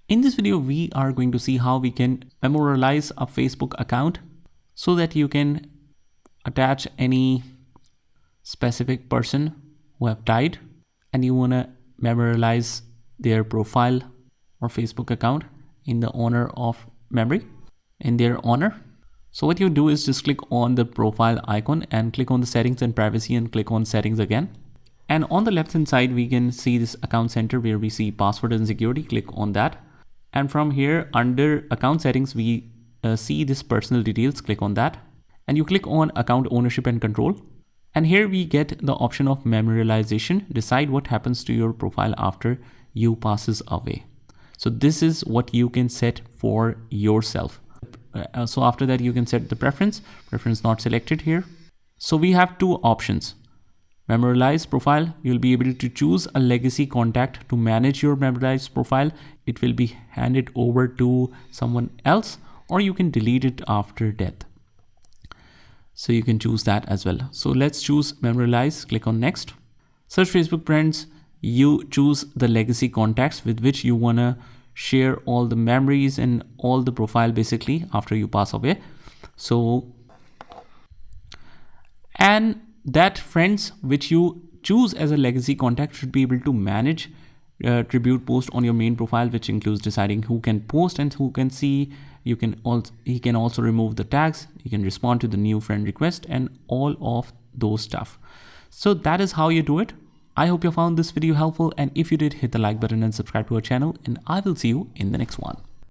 In this video, we are going to see how we can memorialize a Facebook account so that you can attach any specific person who have died and you want to memorialize their profile or Facebook account in the honor of memory, in their honor. So what you do is just click on the profile icon and click on the settings and privacy and click on settings again. And on the left hand side, we can see this account center where we see password and security. Click on that. And from here under account settings, we see this personal details. Click on that. And you click on account ownership and control. And here we get the option of memorialization. Decide what happens to your profile after you passes away. So this is what you can set for yourself. So after that, you can set the preference not selected here. So we have two options. Memorialize profile, you'll be able to choose a legacy contact to manage your memorialized profile. It will be handed over to someone else, or you can delete it after death. So you can choose that as well. So let's choose memorialize, click on next. Search Facebook friends, you choose the legacy contacts with which you wanna share all the memories and all the profile basically after you pass away. So, and that friends which you choose as a legacy contact should be able to manage tribute post on your main profile, which includes deciding who can post and who can see. He can also remove the tags. He can respond to the new friend request and all of those stuff. So that is how you do it. I hope you found this video helpful, and if you did, hit the like button and subscribe to our channel, and I will see you in the next one.